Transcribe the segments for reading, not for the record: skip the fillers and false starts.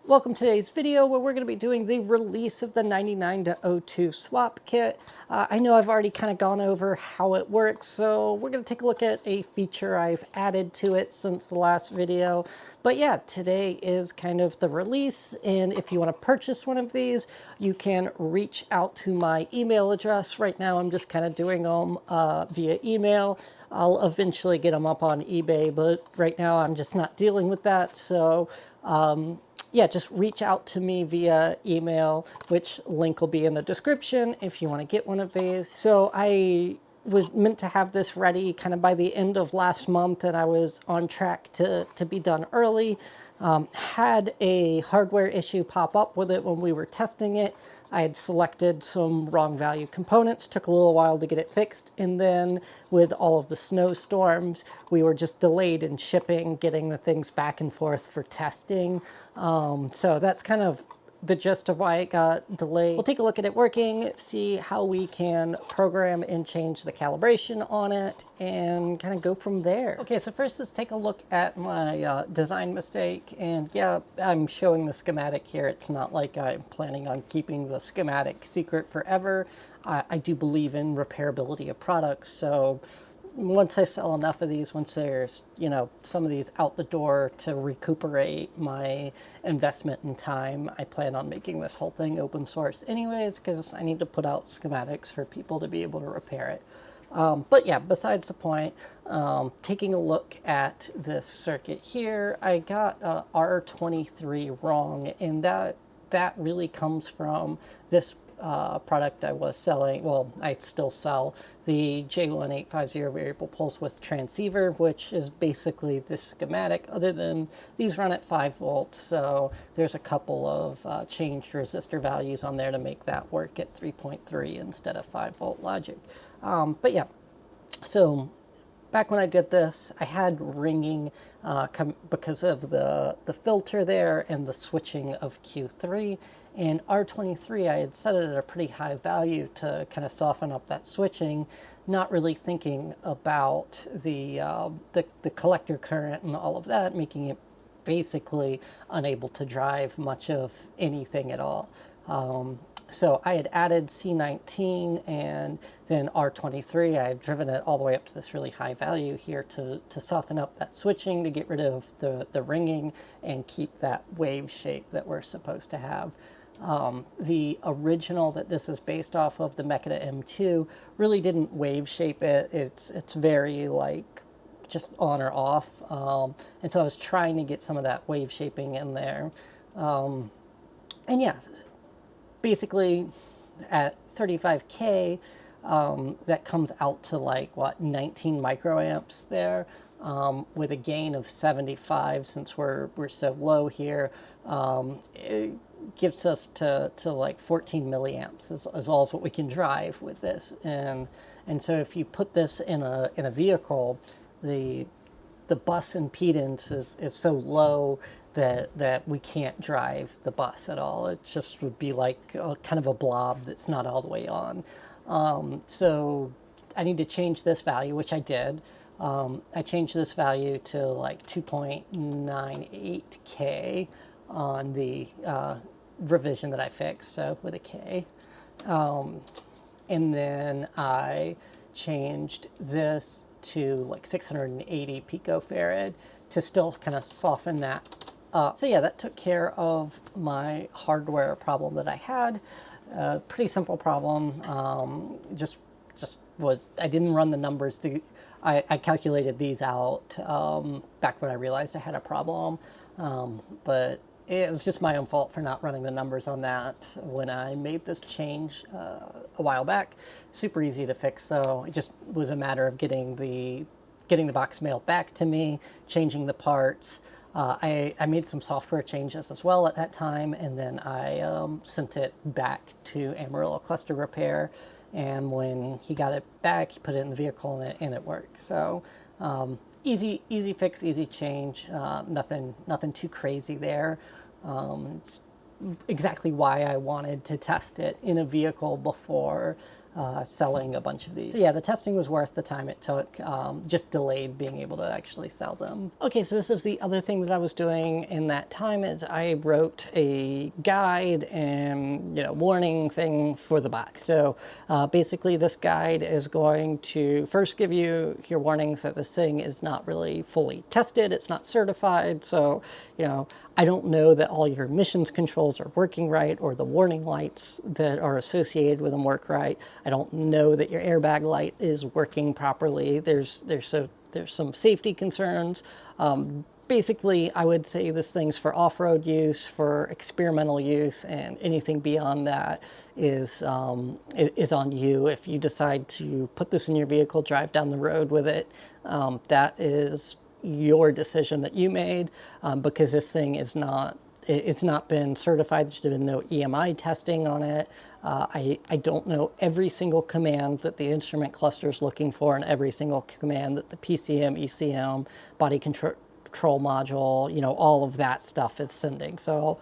Welcome to today's video where we're going to be doing the release of the 99 to 02 swap kit. I know I've already kind of gone over how it works, so we're going to take a look at a feature I've added to it since the last video. But yeah, today is kind of the release, and if you want to purchase one of these, you can reach out to my email address. Right now I'm just kind of doing them via email. I'll eventually get them up on eBay, but right now I'm just not dealing with that, so yeah, just reach out to me via email, which link will be in the description if you want to get one of these. So I was meant to have this ready kind of by the end of last month, and I was on track to be done early. Had a hardware issue pop up with it when we were testing it. I had selected some wrong value components, took a little while to get it fixed, and then with all of the snowstorms, we were just delayed in shipping, getting the things back and forth for testing. So that's kind of the gist of why it got delayed. We'll take a look at it working, see how we can program and change the calibration on it, and kind of go from there. Okay, so first let's take a look at my design mistake. And yeah, I'm showing the schematic here. It's not like I'm planning on keeping the schematic secret forever. I do believe in repairability of products, so once I sell enough of these, once there's, some of these out the door to recuperate my investment in time, I plan on making this whole thing open source anyways, because I need to put out schematics for people to be able to repair it. But yeah, besides the point, taking a look at this circuit here, I got R23 wrong, and that really comes from this product I was selling. Well, I still sell the J1850 variable pulse width transceiver, which is basically this schematic, other than these run at 5 volts. So there's a couple of changed resistor values on there to make that work at 3.3 instead of 5 volt logic. But yeah, so back when I did this, I had ringing because of the filter there and the switching of Q3. And R23, I had set it at a pretty high value to kind of soften up that switching, not really thinking about the collector current and all of that, making it basically unable to drive much of anything at all. So I had added C19 and then R23. I had driven it all the way up to this really high value here to soften up that switching, to get rid of the ringing and keep that wave shape that we're supposed to have. The original that this is based off of, the Mekita M2, really didn't wave shape it. It's very like just on or off. And so I was trying to get some of that wave shaping in there. And yeah, basically at 35K, that comes out to like, 19 microamps there, with a gain of 75 since we're so low here. It gives us to like 14 milliamps is all what we can drive with this. And so if you put this in a vehicle, the bus impedance is so low that we can't drive the bus at all. It just would be like kind of a blob that's not all the way on. So I need to change this value, which I did. I changed this value to like 2.98K on the revision that I fixed, so with a K. And then I changed this to like 680 picofarad to still kind of soften that up. So yeah, that took care of my hardware problem that I had. Pretty simple problem. Just was, I didn't run the numbers. I calculated these out back when I realized I had a problem, but it was just my own fault for not running the numbers on that when I made this change a while back. Super easy to fix, so it just was a matter of getting the box mail back to me, changing the parts. I made some software changes as well at that time, and then I sent it back to Amarillo Cluster Repair. And when he got it back, he put it in the vehicle and it worked. So easy fix, easy change. Nothing too crazy there. It's exactly why I wanted to test it in a vehicle before selling a bunch of these. So yeah, the testing was worth the time it took, just delayed being able to actually sell them. Okay, so this is the other thing that I was doing in that time is I wrote a guide and, you know, warning thing for the box. So basically this guide is going to first give you your warnings that this thing is not really fully tested, it's not certified, so, you know, I don't know that all your emissions controls are working right or the warning lights that are associated with them work right. I don't know that your airbag light is working properly. There's some safety concerns. Basically, I would say this thing's for off-road use, for experimental use, and anything beyond that is on you. If you decide to put this in your vehicle, drive down the road with it, that is your decision that you made, because this thing is not, it's not been certified. There's been no EMI testing on it. I don't know every single command that the instrument cluster is looking for and every single command that the PCM, ECM, body control module, you know, all of that stuff is sending. So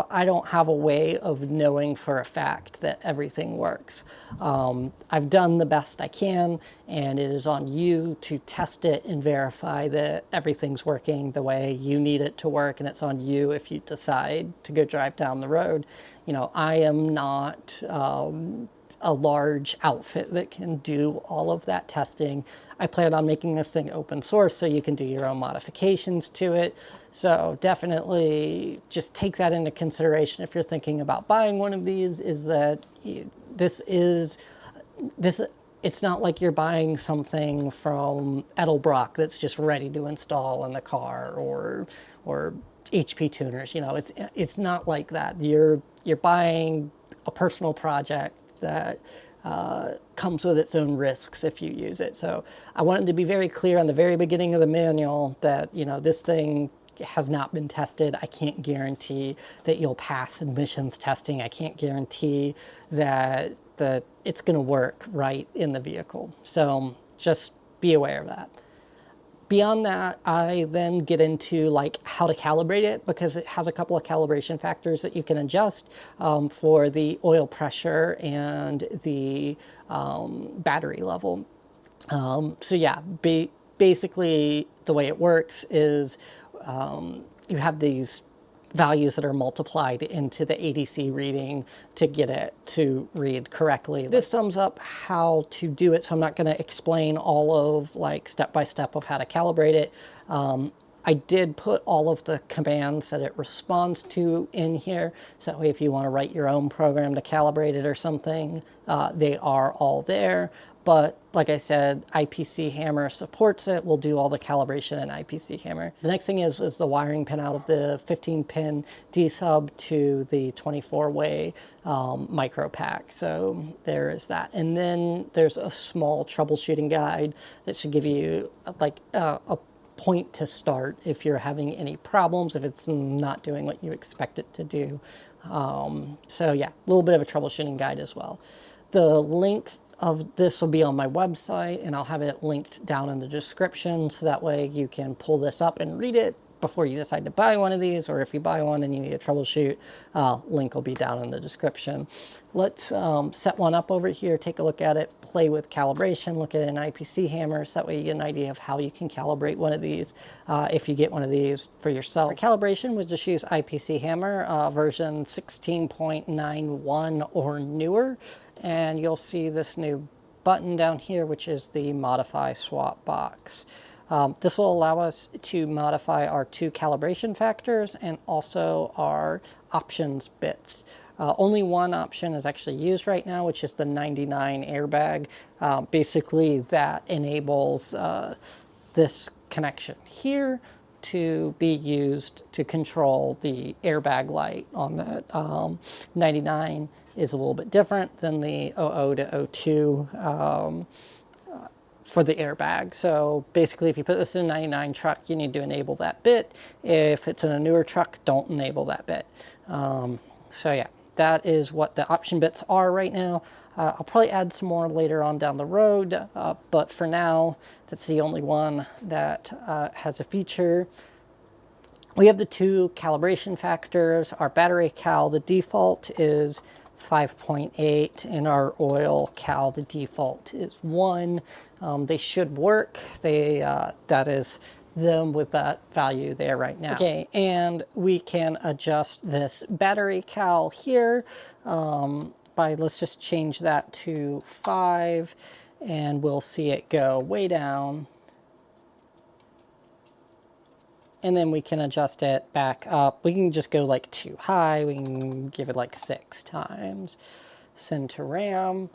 I don't have a way of knowing for a fact that everything works. I've done the best I can, and it is on you to test it and verify that everything's working the way you need it to work, and it's on you if you decide to go drive down the road. You know, I am not a large outfit that can do all of that testing. I plan on making this thing open source so you can do your own modifications to it. So definitely just take that into consideration if you're thinking about buying one of these, is that it's not like you're buying something from Edelbrock that's just ready to install in the car, or HP tuners. You know, it's not like that. You're buying a personal project that comes with its own risks if you use it. So I wanted to be very clear on the very beginning of the manual that, you know, this thing has not been tested. I can't guarantee that you'll pass emissions testing. I can't guarantee that it's going to work right in the vehicle. So just be aware of that. Beyond that, I then get into like how to calibrate it, because it has a couple of calibration factors that you can adjust for the oil pressure and the battery level. So yeah, basically the way it works is you have these values that are multiplied into the ADC reading to get it to read correctly. This sums up how to do it, so I'm not going to explain all of like step by step of how to calibrate it. I did put all of the commands that it responds to in here, so that way if you want to write your own program to calibrate it or something, they are all there. But like I said, IPC Hammer supports it. We'll do all the calibration in IPC Hammer. The next thing is the wiring pin out of the 15-pin D-sub to the 24-way micro pack. So there is that. And then there's a small troubleshooting guide that should give you like a point to start if you're having any problems, if it's not doing what you expect it to do. So yeah, a little bit of a troubleshooting guide as well. The link of this will be on my website, and I'll have it linked down in the description, so that way you can pull this up and read it before you decide to buy one of these, or if you buy one and you need a troubleshoot, link will be down in the description. Let's set one up over here, take a look at it, play with calibration, look at an IPC hammer, so that way you get an idea of how you can calibrate one of these if you get one of these for yourself. For calibration, we'll just use IPC hammer version 16.91 or newer, and you'll see this new button down here, which is the modify swap box. This will allow us to modify our 2 calibration factors and also our options bits. Only one option is actually used right now, which is the 99 airbag. Basically, that enables this connection here to be used to control the airbag light on the 99 is a little bit different than the 00 to 02 for the airbag. So basically, if you put this in a 99 truck, you need to enable that bit. If it's in a newer truck, don't enable that bit. So yeah, that is what the option bits are right now. I'll probably add some more later on down the road, but for now, that's the only one that has a feature. We have the 2 calibration factors. Our battery cal, the default is 5.8, and our oil cal, the default is 1. They should work. That is them with that value there right now. Okay, and we can adjust this battery cal here let's just change that to 5, and we'll see it go way down. And then we can adjust it back up. We can just go like too high. We can give it like 6 times. Send to RAM.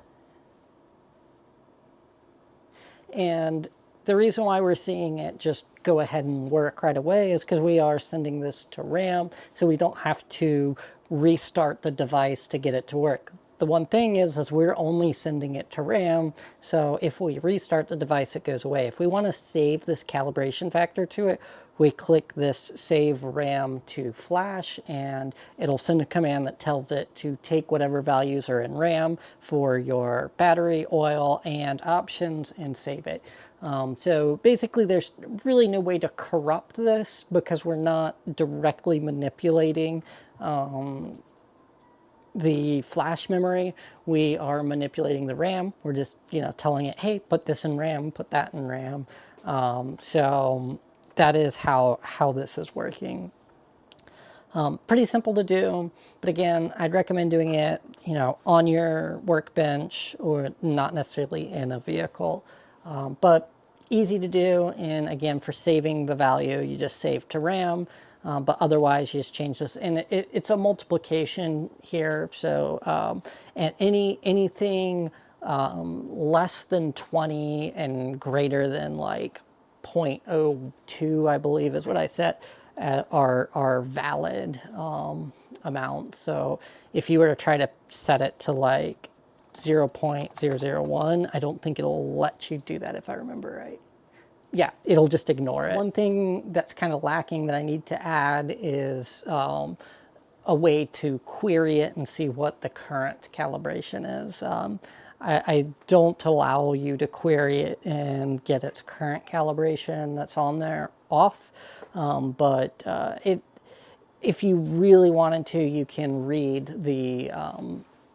And the reason why we're seeing it just go ahead and work right away is because we are sending this to RAM, so we don't have to restart the device to get it to work. The one thing is we're only sending it to RAM, so if we restart the device, it goes away. If we want to save this calibration factor to it, we click this Save RAM to Flash, and it'll send a command that tells it to take whatever values are in RAM for your battery, oil, and options and save it. So basically there's really no way to corrupt this because we're not directly manipulating the flash memory. We are manipulating the RAM. We're just, telling it, hey, put this in RAM, put that in RAM. So that is how this is working. Pretty simple to do, but again, I'd recommend doing it, on your workbench or not necessarily in a vehicle. But easy to do, and again, for saving the value, you just save to RAM. But otherwise, you just change this, and it's a multiplication here. So, and anything less than 20 and greater than like 0.02, I believe is what I set, are valid amounts. So, if you were to try to set it to like 0.001, I don't think it'll let you do that if I remember right. Yeah, it'll just ignore it. One thing that's kind of lacking that I need to add is a way to query it and see what the current calibration is. I don't allow you to query it and get its current calibration that's on there off, but if you really wanted to, you can read the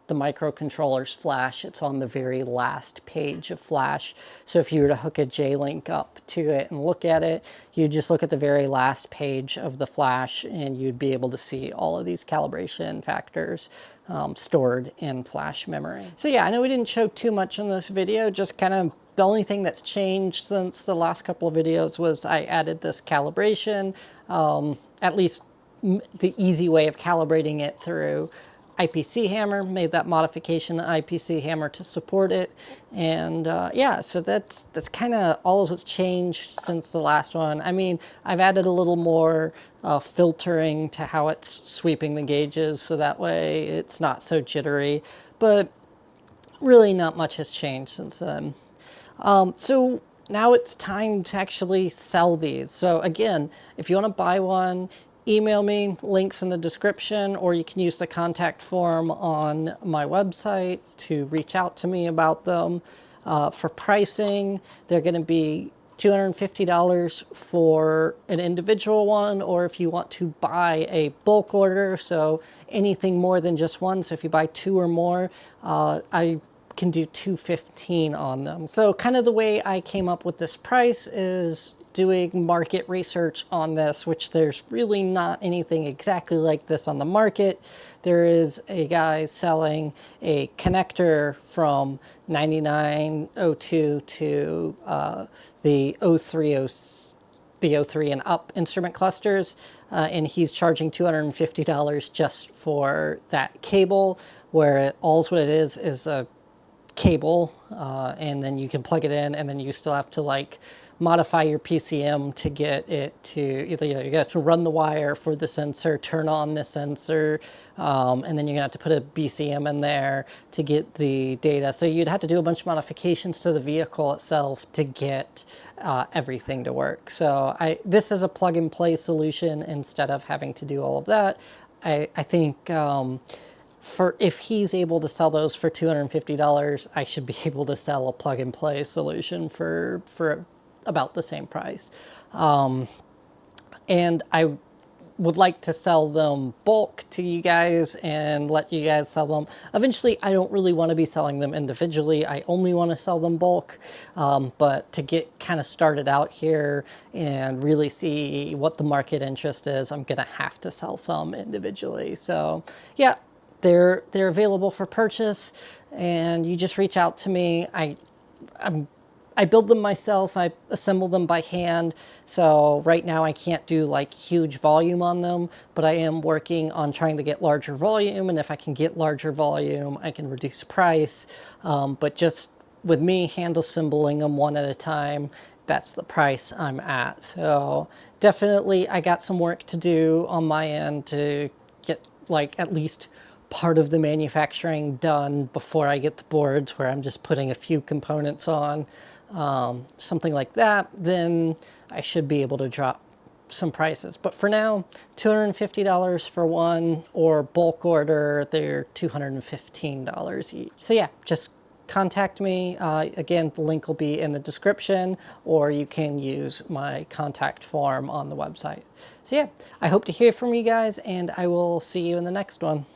microcontroller's flash. It's on the very last page of flash. So if you were to hook a J-link up to it and look at it, you just look at the very last page of the flash and you'd be able to see all of these calibration factors stored in flash memory. So yeah, I know we didn't show too much in this video, just kind of the only thing that's changed since the last couple of videos was I added this calibration, at least the easy way of calibrating it through IPC Hammer, made that modification to IPC Hammer to support it. And yeah, so that's kind of all of what's changed since the last one. I mean, I've added a little more filtering to how it's sweeping the gauges, so that way it's not so jittery, but really not much has changed since then. So now it's time to actually sell these. So again, if you want to buy one, email me, links in the description, or you can use the contact form on my website to reach out to me about them. For pricing, they're going to be $250 for an individual one, or if you want to buy a bulk order, so anything more than just one. So if you buy 2 or more, I can do $215 on them. So kind of the way I came up with this price is doing market research on this, which there's really not anything exactly like this on the market. There is a guy selling a connector from 9902 to the 03 and up instrument clusters, and he's charging $250 just for that cable, where what it is a cable, and then you can plug it in, and then you still have to like modify your PCM to get it to, you got to run the wire for the sensor, turn on the sensor, and then you're gonna have to put a BCM in there to get the data. So you'd have to do a bunch of modifications to the vehicle itself to get everything to work. So this is a plug and play solution instead of having to do all of that. I think if he's able to sell those for $250, I should be able to sell a plug and play solution for about the same price. And I would like to sell them bulk to you guys and let you guys sell them. Eventually, I don't really want to be selling them individually. I only want to sell them bulk. But to get kind of started out here and really see what the market interest is, I'm going to have to sell some individually. So yeah, they're available for purchase, and you just reach out to me. I build them myself. I assemble them by hand. So right now I can't do like huge volume on them, but I am working on trying to get larger volume. And if I can get larger volume, I can reduce price. But just with me hand assembling them one at a time, that's the price I'm at. So definitely I got some work to do on my end to get like at least part of the manufacturing done before I get to boards where I'm just putting a few components on, something like that. Then I should be able to drop some prices. But for now, $250 for one, or bulk order, they're $215 each. So yeah, just contact me. Again, the link will be in the description, or you can use my contact form on the website. So yeah, I hope to hear from you guys, and I will see you in the next one.